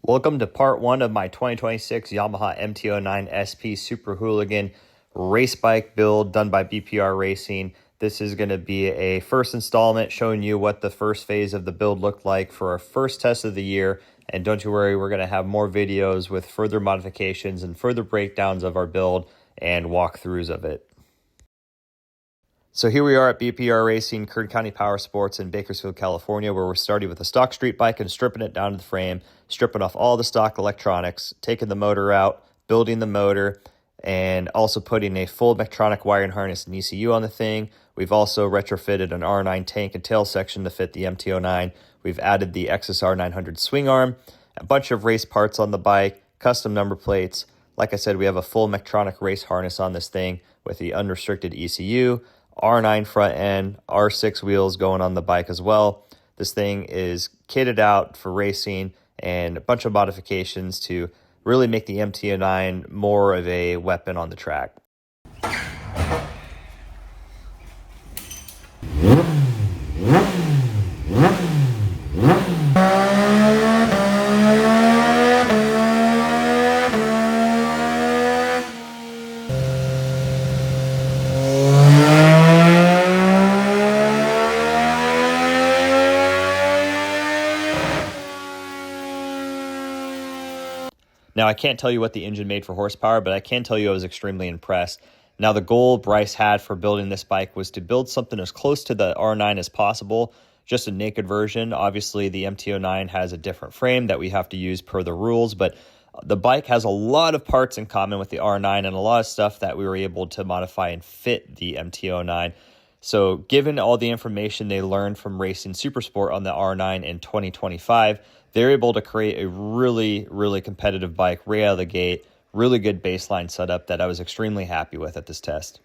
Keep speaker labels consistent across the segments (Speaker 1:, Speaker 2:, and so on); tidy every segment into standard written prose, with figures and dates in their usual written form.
Speaker 1: Welcome to part one of my 2026 Yamaha MT-09 SP Super Hooligan race bike build done by BPR Racing. This is going to be a first installment showing you what the first phase of the build looked like for our first test of the year. And don't you worry, we're going to have more videos with further modifications and further breakdowns of our build and walkthroughs of it. So here we are at BPR Racing, Kern County Power Sports in Bakersfield, California, where we're starting with a stock street bike and stripping it down to the frame, stripping off all the stock electronics, taking the motor out, building the motor, and also putting a full Medtronic wiring harness and ECU on the thing. We've also retrofitted an R9 tank and tail section to fit the MT-09. We've added the XSR 900 swing arm, a bunch of race parts on the bike, custom number plates. Like I said, we have a full Medtronic race harness on this thing with the unrestricted ECU, R9 front end, R6 wheels going on the bike as well. This thing is kitted out for racing and a bunch of modifications to really make the MT-09 more of a weapon on the track. Now, I can't tell you what the engine made for horsepower, but I can tell you I was extremely impressed. Now, the goal Bryce had for building this bike was to build something as close to the R9 as possible, just a naked version. Obviously, the MT-09 has a different frame that we have to use per the rules, but the bike has a lot of parts in common with the R9 and a lot of stuff that we were able to modify and fit the MT-09. So given all the information they learned from racing Supersport on the R9 in 2025, they're able to create a really, really competitive bike right out of the gate, really good baseline setup that I was extremely happy with at this test.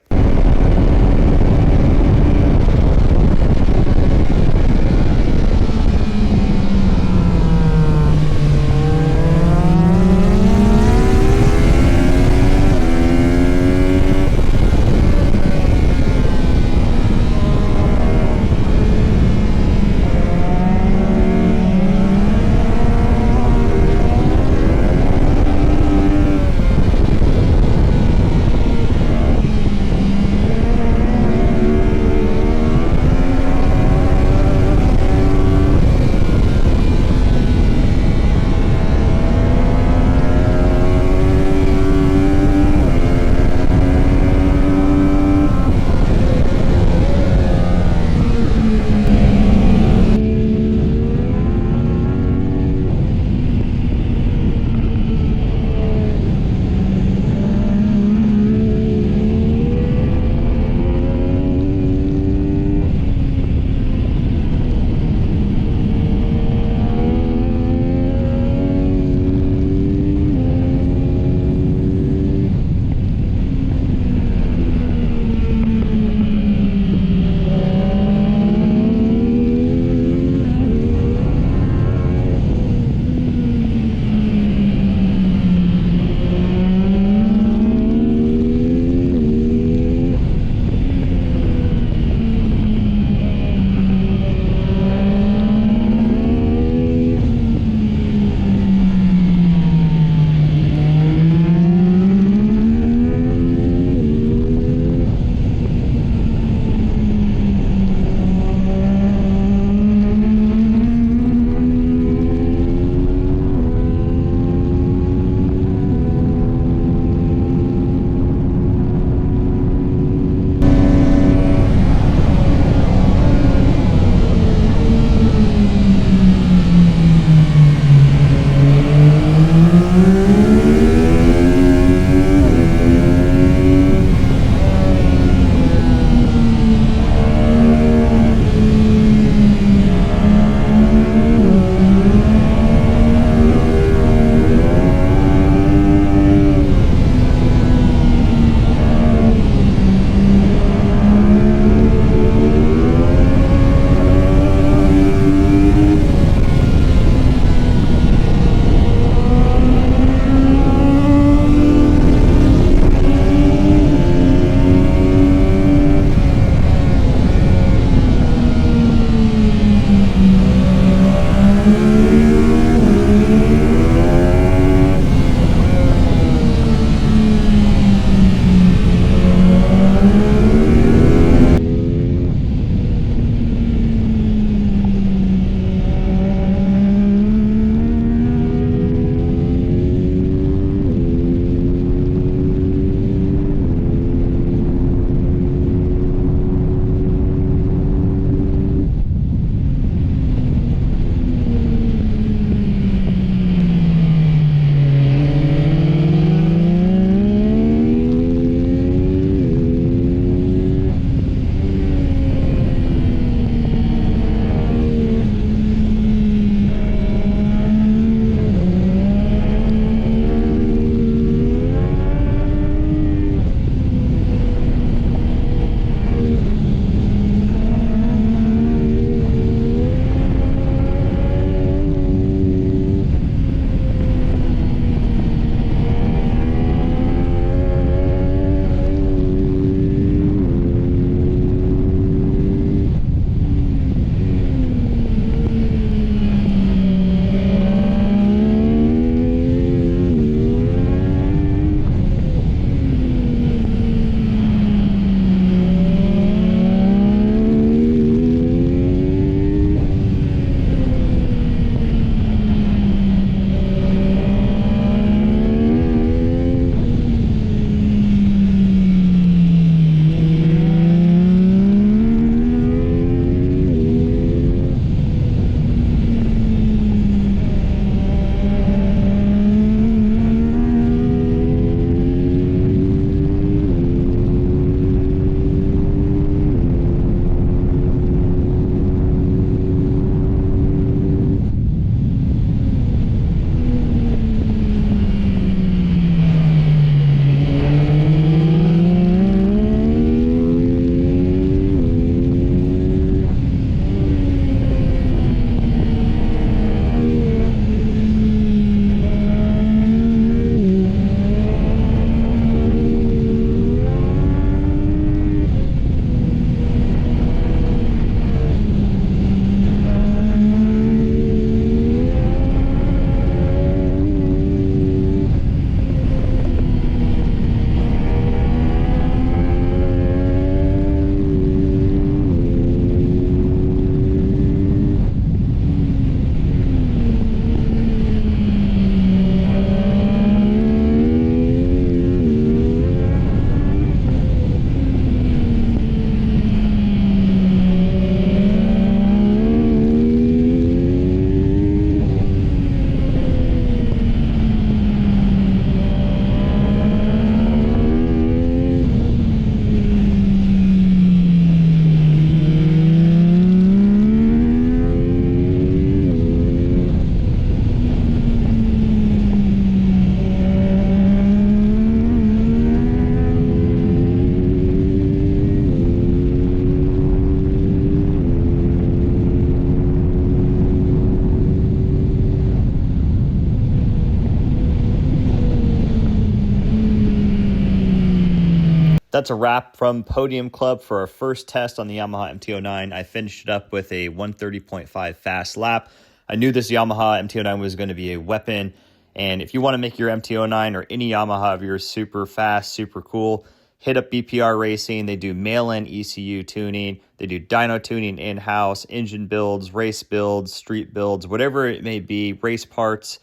Speaker 1: that's a wrap from Podium Club for our first test on the Yamaha MT-09. I finished it up with a 130.5 fast lap. I knew this Yamaha MT-09 was going to be a weapon, and if you want to make your MT-09 or any Yamaha of yours super fast, super cool, hit up BPR Racing. They do mail-in ECU tuning. They do dyno tuning in-house, engine builds, race builds, street builds, whatever it may be, race parts.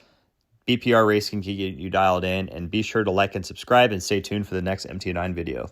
Speaker 1: BPR Racing can get you dialed in, and be sure to like and subscribe and stay tuned for the next MT-09 video.